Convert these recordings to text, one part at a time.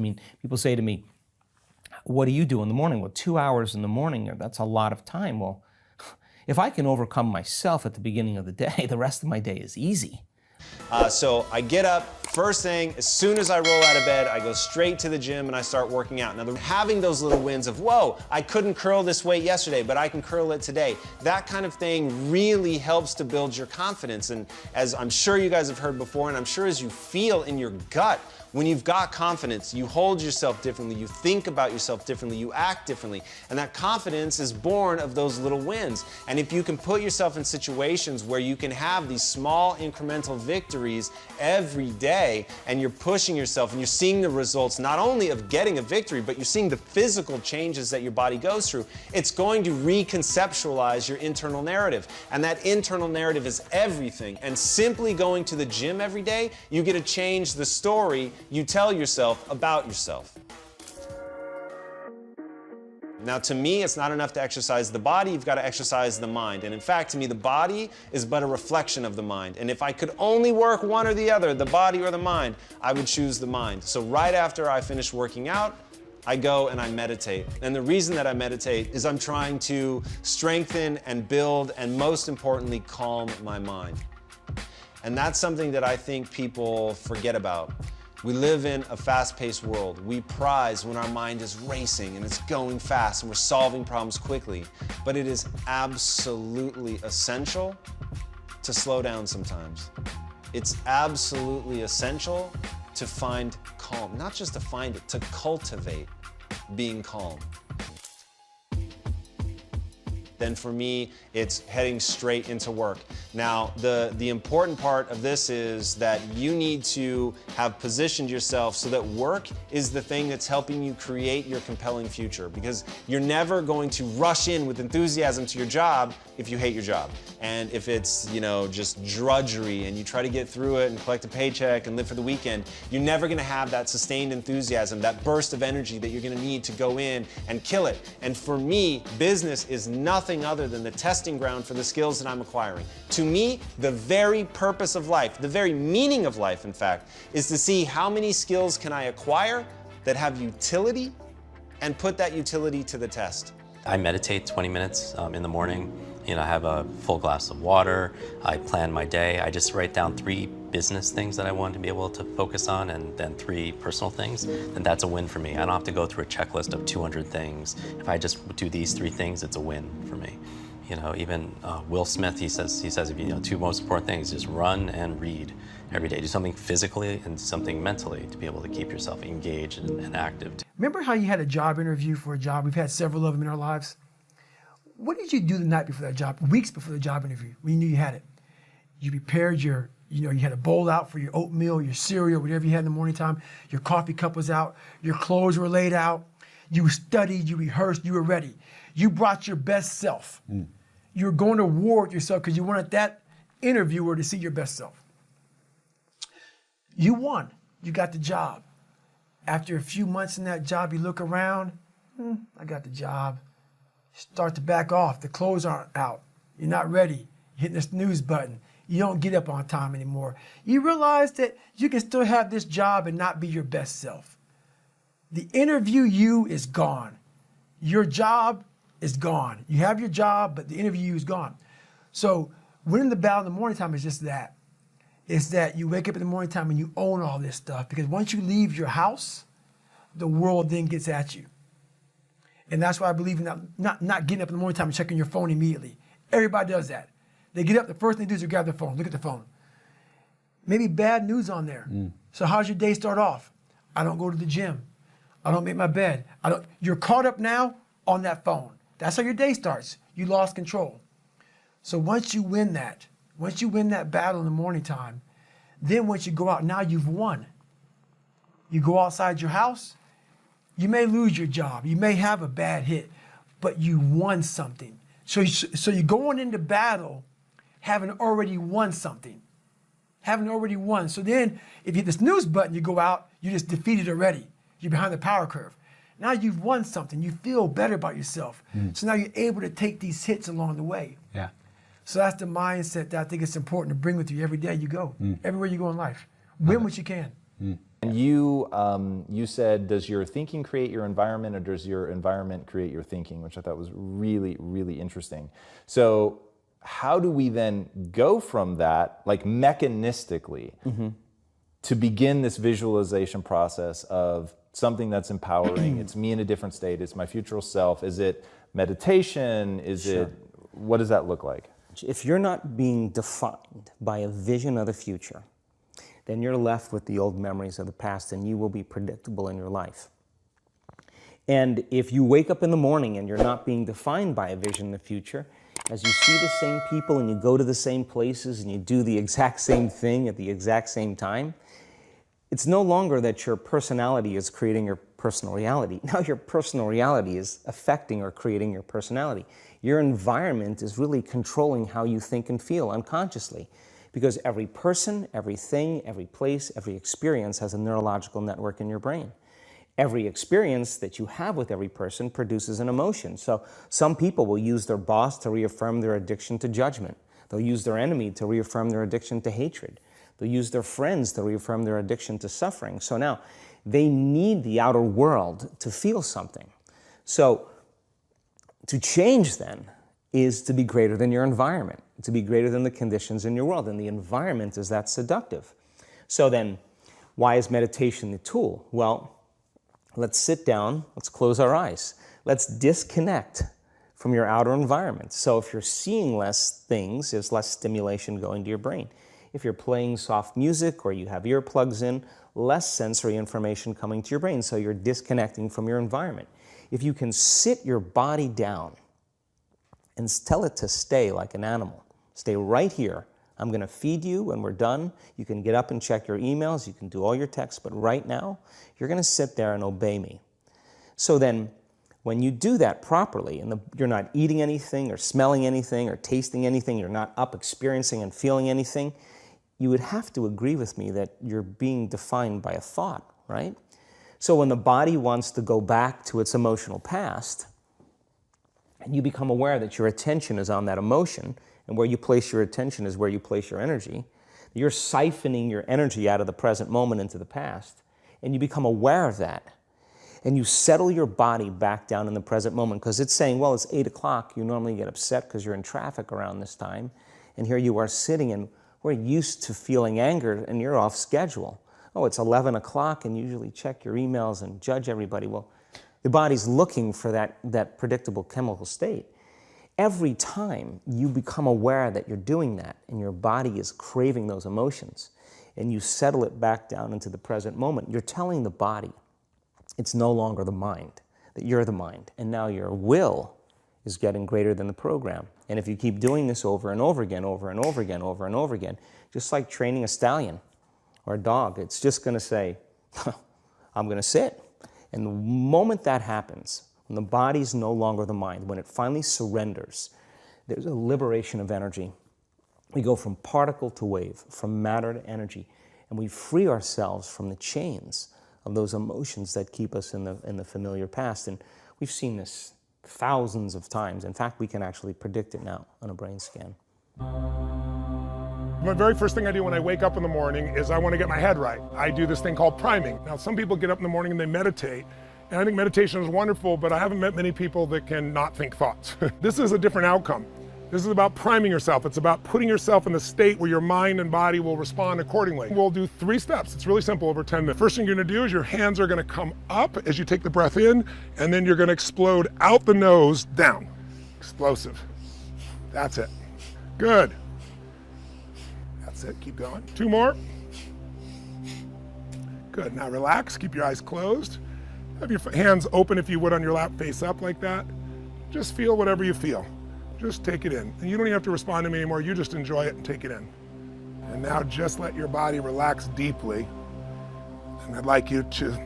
I mean, people say to me, what do you do in the morning? Well, 2 hours in the morning, that's a lot of time. Well, if I can overcome myself at the beginning of the day, the rest of my day is easy. So I get up, first thing, as soon as I roll out of bed, I go straight to the gym and I start working out. Now, having those little wins of, whoa, I couldn't curl this weight yesterday, but I can curl it today. That kind of thing really helps to build your confidence. And as I'm sure you guys have heard before, and I'm sure as you feel in your gut, when you've got confidence, you hold yourself differently, you think about yourself differently, you act differently, and that confidence is born of those little wins. And if you can put yourself in situations where you can have these small incremental victories every day, and you're pushing yourself and you're seeing the results not only of getting a victory, but you're seeing the physical changes that your body goes through, it's going to reconceptualize your internal narrative. And that internal narrative is everything. And simply going to the gym every day, you get to change the story you tell yourself about yourself. Now, to me, it's not enough to exercise the body, you've got to exercise the mind. And in fact, to me, the body is but a reflection of the mind. And if I could only work one or the other, the body or the mind, I would choose the mind. So right after I finish working out, I go and I meditate. And the reason that I meditate is I'm trying to strengthen and build and most importantly, calm my mind. And that's something that I think people forget about. We live in a fast-paced world. We prize when our mind is racing and it's going fast and we're solving problems quickly. But it is absolutely essential to slow down sometimes. It's absolutely essential to find calm. Not just to find it, to cultivate being calm. Then for me, it's heading straight into work. Now, the important part of this is that you need to have positioned yourself so that work is the thing that's helping you create your compelling future, because you're never going to rush in with enthusiasm to your job if you hate your job. And if it's, just drudgery and you try to get through it and collect a paycheck and live for the weekend, you're never gonna have that sustained enthusiasm, that burst of energy that you're gonna need to go in and kill it. And for me, business is nothing other than the testing ground for the skills that I'm acquiring. To me, the very purpose of life, the very meaning of life, in fact, is to see how many skills can I acquire that have utility and put that utility to the test. I meditate 20 minutes in the morning. I have a full glass of water. I plan my day. I just write down 3 business things that I want to be able to focus on and then 3 personal things. And that's a win for me. I don't have to go through a checklist of 200 things. If I just do these 3 things, it's a win for me. Even Will Smith, he says if 2 most important things, just run and read every day. Do something physically and something mentally to be able to keep yourself engaged and active. Remember how you had a job interview for a job? We've had several of them in our lives. What did you do the night before that job, weeks before the job interview, when you knew you had it? You prepared you had a bowl out for your oatmeal, your cereal, whatever you had in the morning time. Your coffee cup was out. Your clothes were laid out. You studied, you rehearsed, you were ready. You brought your best self. You were going to war with yourself because you wanted that interviewer to see your best self. You won. You got the job. After a few months in that job, you look around, I got the job. Start to back off. The clothes aren't out. You're not ready. You're hitting the snooze button. You don't get up on time anymore. You realize that you can still have this job and not be your best self. The interview you is gone. Your job is gone. You have your job, but the interview you is gone. So winning the battle in the morning time is just that. It's that you wake up in the morning time and you own all this stuff, because once you leave your house, the world then gets at you. And that's why I believe in not getting up in the morning time and checking your phone immediately. Everybody does that. They get up, the first thing they do is grab their phone, look at the phone. Maybe bad news on there. So how's your day start off? I don't go to the gym. I don't make my bed. You're caught up now on that phone. That's how your day starts. You lost control. So once you win that battle in the morning time, then once you go out, now you've won. You go outside your house, you may lose your job, you may have a bad hit, but you won something. So you're going into battle having already won something. Having already won. So then if you hit the snooze button, you go out, you just defeated already. You're behind the power curve. Now you've won something. You feel better about yourself. So now you're able to take these hits along the way. Yeah. So that's the mindset that I think it's important to bring with you every day you go, everywhere you go in life. Win what you can. And You said, does your thinking create your environment, or does your environment create your thinking? Which I thought was really, really interesting. So how do we then go from that, like mechanistically, to begin this visualization process of something that's empowering? It's me in a different state. It's my future self. Is it meditation? Is it, what does that look like? If you're not being defined by a vision of the future, then you're left with the old memories of the past, and you will be predictable in your life. And if you wake up in the morning and you're not being defined by a vision in the future, as you see the same people and you go to the same places and you do the exact same thing at the exact same time, it's no longer that your personality is creating your personal reality. Now your personal reality is affecting or creating your personality. Your environment is really controlling how you think and feel unconsciously, because every person, everything, every place, every experience has a neurological network in your brain. Every experience that you have with every person produces an emotion. So some people will use their boss to reaffirm their addiction to judgment. They'll use their enemy to reaffirm their addiction to hatred. They'll use their friends to reaffirm their addiction to suffering. So now they need the outer world to feel something. So to change then is to be greater than your environment, to be greater than the conditions in your world. And the environment is that seductive. So then why is meditation the tool? Well, let's sit down, let's close our eyes. Let's disconnect from your outer environment. So if you're seeing less things, there's less stimulation going to your brain. If you're playing soft music or you have earplugs in, less sensory information coming to your brain, so you're disconnecting from your environment. If you can sit your body down and tell it to stay like an animal, stay right here. I'm going to feed you when we're done. You can get up and check your emails. You can do all your texts, but right now, you're going to sit there and obey me. So then, when you do that properly, and you're not eating anything or smelling anything or tasting anything, you're not up experiencing and feeling anything, you would have to agree with me that you're being defined by a thought, right? So when the body wants to go back to its emotional past, and you become aware that your attention is on that emotion, and where you place your attention is where you place your energy, you're siphoning your energy out of the present moment into the past, and you become aware of that. And you settle your body back down in the present moment, because it's saying, well, it's 8 o'clock. You normally get upset because you're in traffic around this time. And here you are sitting, and we're used to feeling anger, and you're off schedule. Oh, it's 11 o'clock, and you usually check your emails and judge everybody. Well, the body's looking for that predictable chemical state. Every time you become aware that you're doing that, and your body is craving those emotions, and you settle it back down into the present moment, you're telling the body, it's no longer the mind, that you're the mind. And now your will is getting greater than the program. And if you keep doing this over and over again, over and over again, over and over again, just like training a stallion or a dog, it's just going to say, I'm going to sit. And the moment that happens, when the body's no longer the mind, when it finally surrenders, there's a liberation of energy. We go from particle to wave, from matter to energy, and we free ourselves from the chains of those emotions that keep us in the familiar past. And we've seen this thousands of times. In fact, we can actually predict it now on a brain scan. My very first thing I do when I wake up in the morning is I want to get my head right. I do this thing called priming. Now, some people get up in the morning and they meditate, and I think meditation is wonderful, but I haven't met many people that can not think thoughts. This is a different outcome. This is about priming yourself. It's about putting yourself in the state where your mind and body will respond accordingly. We'll do 3 steps. It's really simple, over 10 minutes. First thing you're gonna do is your hands are gonna come up as you take the breath in, and then you're gonna explode out the nose, down. Explosive. That's it. Good. That's it, keep going. 2 more. Good, now relax, keep your eyes closed. Have your hands open if you would on your lap, face up like that. Just feel whatever you feel. Just take it in. And you don't even have to respond to me anymore. You just enjoy it and take it in. And now just let your body relax deeply. And I'd like you to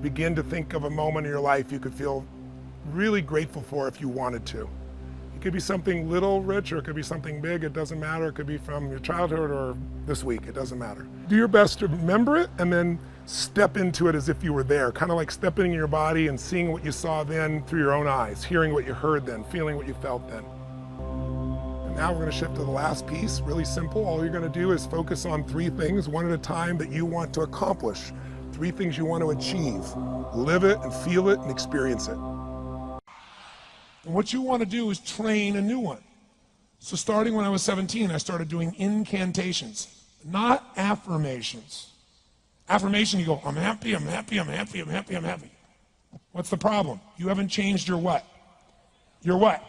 begin to think of a moment in your life you could feel really grateful for if you wanted to. It could be something little, Rich, or it could be something big. It doesn't matter. It could be from your childhood or this week. It doesn't matter. Do your best to remember it and then step into it as if you were there, kind of like stepping in your body and seeing what you saw then through your own eyes, hearing what you heard then, feeling what you felt then. And now we're going to shift to the last piece, really simple. All you're going to do is focus on 3 things, one at a time, that you want to accomplish 3 things you want to achieve. Live it and feel it and experience it. And what you want to do is train a new one. So starting when I was 17, I started doing incantations, not affirmations. Affirmation, you go, I'm happy, I'm happy, I'm happy, I'm happy, I'm happy. What's the problem? You haven't changed your what? Your what?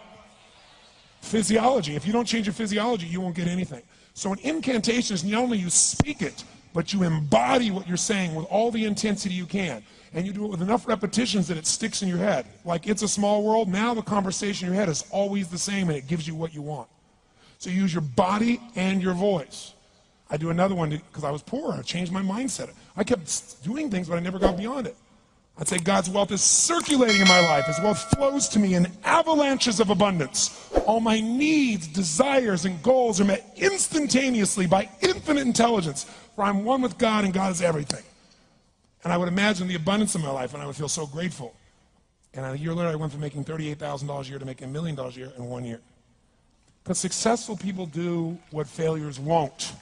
Physiology. If you don't change your physiology, you won't get anything. So an incantation is not only you speak it, but you embody what you're saying with all the intensity you can. And you do it with enough repetitions that it sticks in your head. Like It's a Small World, now the conversation in your head is always the same and it gives you what you want. So you use your body and your voice. I do another one because I was poor. I changed my mindset. I kept doing things, but I never got beyond it. I'd say God's wealth is circulating in my life. His wealth flows to me in avalanches of abundance. All my needs, desires, and goals are met instantaneously by infinite intelligence, for I'm one with God and God is everything. And I would imagine the abundance in my life and I would feel so grateful. And a year later, I went from making $38,000 a year to making $1 million a year in 1 year. Because successful people do what failures won't.